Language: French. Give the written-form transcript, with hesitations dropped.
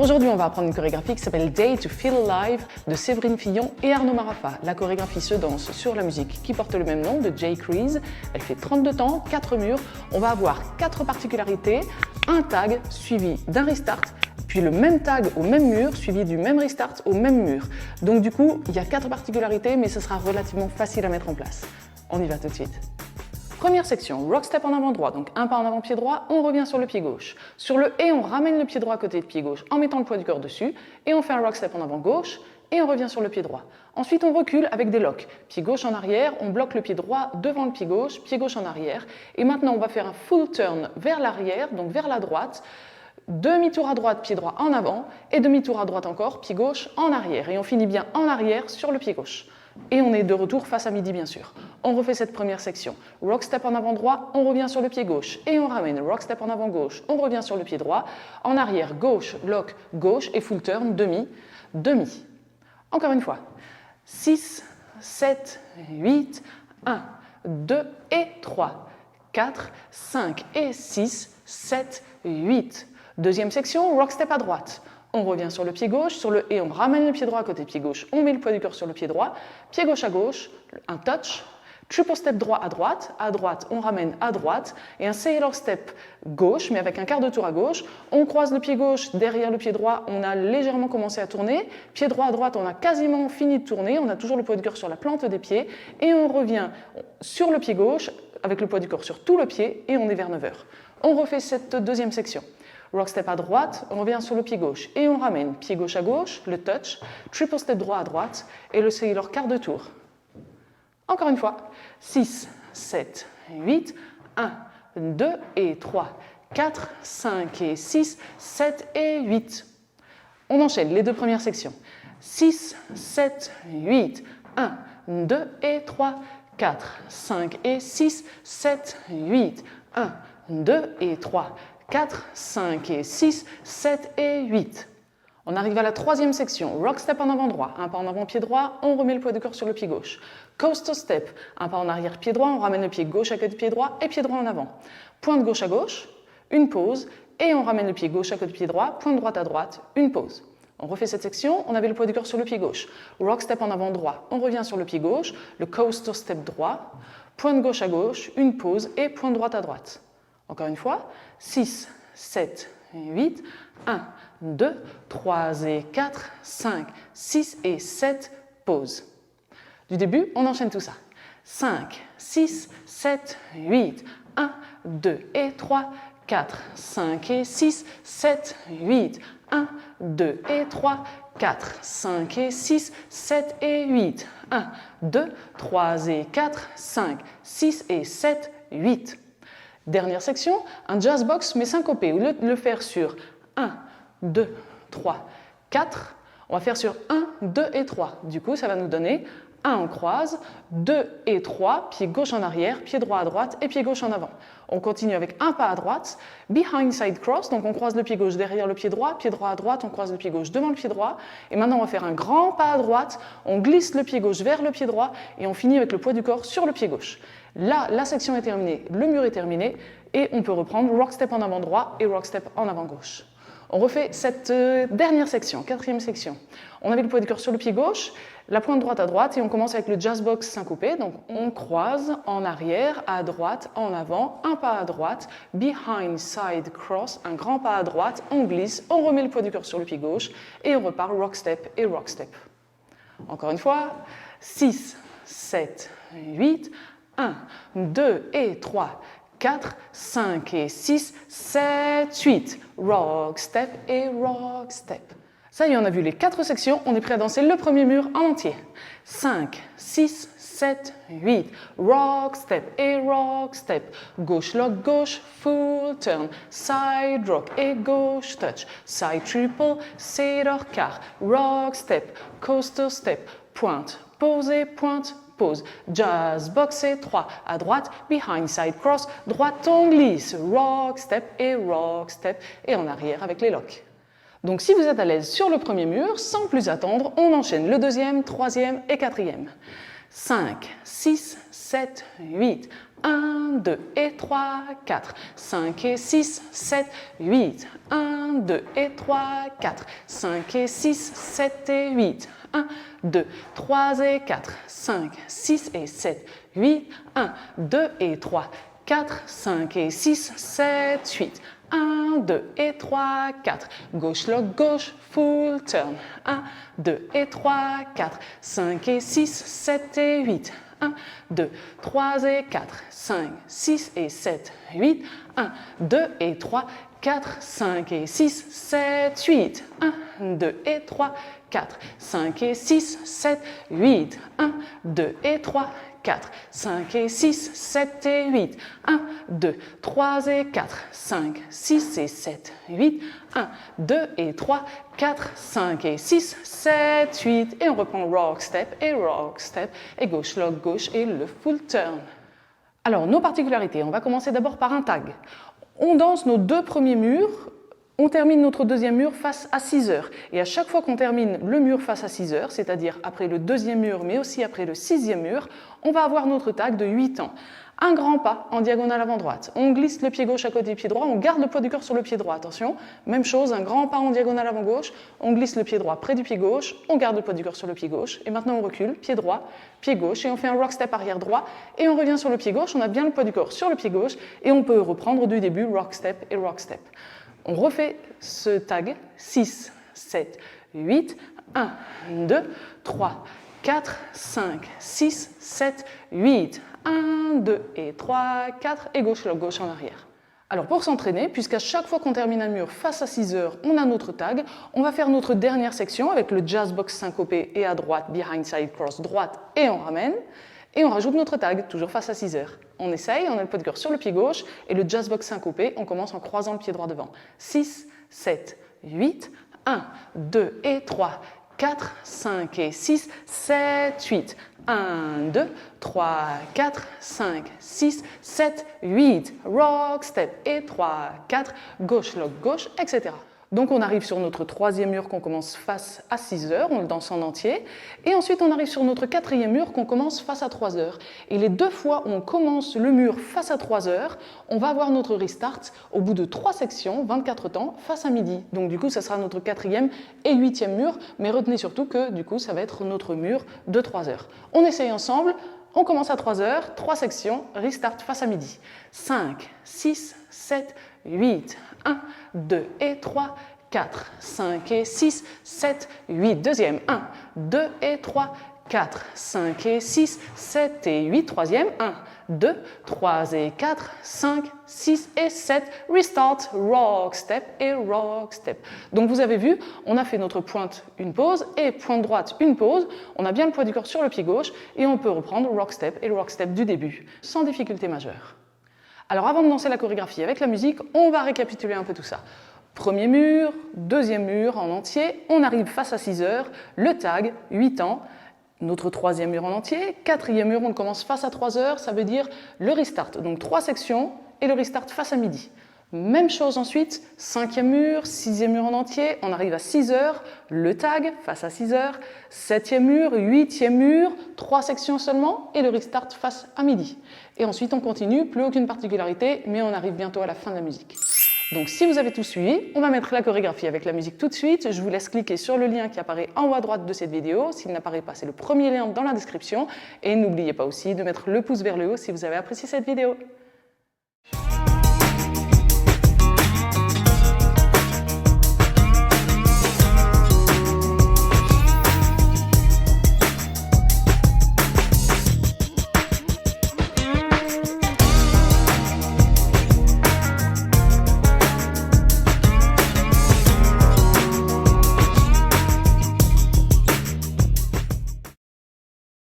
Aujourd'hui, on va apprendre une chorégraphie qui s'appelle Day to Feel Alive de Séverine Fillon et Arnaud Marafa. La chorégraphie se danse sur la musique qui porte le même nom de Jay Crease. Elle fait 32 temps, 4 murs. On va avoir 4 particularités, un tag suivi d'un restart, puis le même tag au même mur suivi du même restart au même mur. Donc du coup, il y a 4 particularités, mais ce sera relativement facile à mettre en place. On y va tout de suite. Première section, rock step en avant droit, donc un pas en avant pied droit, on revient sur le pied gauche. Sur le et, on ramène le pied droit à côté de pied gauche en mettant le poids du corps dessus, et on fait un rock step en avant gauche, et on revient sur le pied droit. Ensuite, on recule avec des locks. Pied gauche en arrière, on bloque le pied droit devant le pied gauche en arrière. Et maintenant, on va faire un full turn vers l'arrière, donc vers la droite, demi-tour à droite, pied droit en avant, et demi-tour à droite encore, pied gauche en arrière. Et on finit bien en arrière sur le pied gauche. Et on est de retour face à midi, bien sûr. On refait cette première section. Rock step en avant droit, on revient sur le pied gauche et on ramène. Rock step en avant gauche, on revient sur le pied droit. En arrière, gauche, lock, gauche et full turn, demi, demi. Encore une fois. 6, 7, 8, 1, 2 et 3, 4, 5 et 6, 7, 8. Deuxième section, rock step à droite. On revient sur le pied gauche, sur le et on ramène le pied droit à côté pied gauche, on met le poids du corps sur le pied droit, pied gauche à gauche, un touch, triple step droit à droite on ramène à droite, et un sailor step gauche, mais avec un quart de tour à gauche, on croise le pied gauche derrière le pied droit, on a légèrement commencé à tourner, pied droit à droite, on a quasiment fini de tourner, on a toujours le poids du corps sur la plante des pieds, et on revient sur le pied gauche, avec le poids du corps sur tout le pied, et on est vers 9h. On refait cette deuxième section. Rock step à droite, on revient sur le pied gauche et on ramène pied gauche à gauche, le touch, triple step droit à droite et le sailor quart de tour. Encore une fois, 6, 7, 8, 1, 2 et 3, 4, 5 et 6, 7 et 8. On enchaîne les deux premières sections. 6, 7, 8, 1, 2 et 3, 4, 5 et 6, 7, 8, 1, 2 et 3, 4, 5 et 6, 7 et 8. On arrive à la troisième section, rock step en avant droit, un pas en avant pied droit, on remet le poids du corps sur le pied gauche. Coaster step, un pas en arrière pied droit, on ramène le pied gauche à côté du pied droit et pied droit en avant. Pointe gauche à gauche, une pause, et on ramène le pied gauche à côté du pied droit, pointe droite à droite, une pause. On refait cette section, on avait le poids du corps sur le pied gauche. Rock step en avant droit, on revient sur le pied gauche, le coaster step droit, pointe gauche à gauche, une pause et pointe droite à droite. Encore une fois, 6, 7, 8, 1, 2, 3 et 4, 5, 6 et 7, pause. Du début, on enchaîne tout ça. 5, 6, 7, 8, 1, 2 et 3, 4, 5 et 6, 7, 8, 1, 2 et 3, 4, 5 et 6, 7 et 8, 1, 2, 3 et 4, 5, 6 et 7, 8. Dernière section, un jazz box mais syncopé. Au lieu de le faire sur 1, 2, 3, 4, on va faire sur 1, 2 et 3. Du coup, ça va nous donner 1 on croise, 2 et 3, pied gauche en arrière, pied droit à droite et pied gauche en avant. On continue avec un pas à droite, behind side cross, donc on croise le pied gauche derrière le pied droit à droite, on croise le pied gauche devant le pied droit. Et maintenant, on va faire un grand pas à droite, on glisse le pied gauche vers le pied droit et on finit avec le poids du corps sur le pied gauche. Là, la section est terminée, le mur est terminé et on peut reprendre rock step en avant droit et rock step en avant gauche. On refait cette dernière section, quatrième section. On avait le poids du corps sur le pied gauche, la pointe droite à droite et on commence avec le jazz box syncopé. Donc on croise en arrière, à droite, en avant, un pas à droite, behind side cross, un grand pas à droite, on glisse, on remet le poids du corps sur le pied gauche et on repart rock step et rock step. Encore une fois, 6, 7, 8, 1, 2 et 3, 4, 5 et 6, 7, 8. Rock step et rock step. Ça y est, on a vu les 4 sections, on est prêt à danser le premier mur en entier. 5, 6, 7, 8. Rock step et rock step. Gauche lock, gauche, full turn. Side rock et gauche touch. Side triple, sailor quart. Rock step, coaster step. Pointe, pause et pointe, pause. Jazz box et 3. À droite, behind side cross. Droite, on glisse. Rock step et rock step. Et en arrière avec les locks. Donc si vous êtes à l'aise sur le premier mur, sans plus attendre, on enchaîne le deuxième, troisième et quatrième. 5, 6, 7, 8, 1, 2 et 3, 4, 5 et 6, 7, 8. 1, 2 et 3, 4, 5 et 6, 7 et 8. 1, 2, 3 et 4, 5, 6 et 7, 8. 1, 2 et 3, 4, 5 et 6, 7, 8. 1, 2 et 3, 4. Gauche, lock, gauche, full turn. 1, 2 et 3, 4, 5 et 6, 7 et 8. 1, 2, 3 et 4, 5, 6 et 7, 8. 1, 2 et 3, 4, 5 et 6, 7, 8. 1, 2 et 3, 4, 5 et 6, 7, 8. 1, 2 et 3, 4, 5 et 6, 7 et 8. 1, 2, 3 et 4, 5, 6 et 7, 8. 1, 2 et 3, 4, 5 et 6, 7, 8. Et on reprend rock step et gauche lock gauche et le full turn. Alors nos particularités, on va commencer d'abord par un tag. On danse nos deux premiers murs. On termine notre deuxième mur face à 6 heures. Et à chaque fois qu'on termine le mur face à 6 heures, c'est-à-dire après le deuxième mur, mais aussi après le sixième mur, on va avoir notre tag de 8 temps. Un grand pas en diagonale avant-droite. On glisse le pied gauche à côté du pied droit, on garde le poids du corps sur le pied droit. Attention, même chose, un grand pas en diagonale avant-gauche, on glisse le pied droit près du pied gauche, on garde le poids du corps sur le pied gauche. Et maintenant on recule, pied droit, pied gauche, et on fait un rock step arrière droit, et on revient sur le pied gauche, on a bien le poids du corps sur le pied gauche, et on peut reprendre du début rock step et rock step. On refait ce tag 6, 7, 8, 1, 2, 3, 4, 5, 6, 7, 8, 1, 2 et 3, 4 et gauche, lock gauche en arrière. Alors pour s'entraîner, puisqu'à chaque fois qu'on termine un mur face à 6 heures, on a notre tag, on va faire notre dernière section avec le jazz box syncopé et à droite, behind side cross droite et on ramène. Et on rajoute notre tag, toujours face à 6 heures. On essaye, on a le poids de corps sur le pied gauche et le jazz box syncopé, on commence en croisant le pied droit devant. 6, 7, 8, 1, 2 et 3, 4, 5 et 6, 7, 8. 1, 2, 3, 4, 5, 6, 7, 8. Rock, step et 3, 4, gauche, lock, gauche, etc. Donc on arrive sur notre troisième mur qu'on commence face à 6 heures, on le danse en entier. Et ensuite on arrive sur notre quatrième mur qu'on commence face à 3 heures. Et les deux fois où on commence le mur face à 3 heures, on va avoir notre restart au bout de 3 sections, 24 temps, face à midi. Donc du coup ça sera notre quatrième et huitième mur, mais retenez surtout que du coup ça va être notre mur de 3 heures. On essaye ensemble, on commence à 3 heures, 3 sections, restart face à midi. 5, 6, 7, 8, 1, 2 et 3, 4, 5 et 6, 7, 8. Deuxième, 1, 2 et 3, 4, 5 et 6, 7 et 8. Troisième, 1, 2, 3 et 4, 5, 6 et 7. Restart, rock step et rock step. Donc vous avez vu, on a fait notre pointe, une pause, et pointe droite, une pause. On a bien le poids du corps sur le pied gauche et on peut reprendre rock step et rock step du début, sans difficulté majeure. Alors avant de lancer la chorégraphie avec la musique, on va récapituler un peu tout ça. Premier mur, deuxième mur en entier, on arrive face à 6 heures, le tag, 8 temps, notre troisième mur en entier, quatrième mur, on commence face à 3 heures, ça veut dire le restart, donc 3 sections et le restart face à midi. Même chose ensuite, cinquième mur, sixième mur en entier, on arrive à 6 heures, le tag face à 6 heures, septième mur, huitième mur, 3 sections seulement et le restart face à midi. Et ensuite on continue, plus aucune particularité, mais on arrive bientôt à la fin de la musique. Donc si vous avez tout suivi, on va mettre la chorégraphie avec la musique tout de suite. Je vous laisse cliquer sur le lien qui apparaît en haut à droite de cette vidéo. S'il n'apparaît pas, c'est le premier lien dans la description. Et n'oubliez pas aussi de mettre le pouce vers le haut si vous avez apprécié cette vidéo.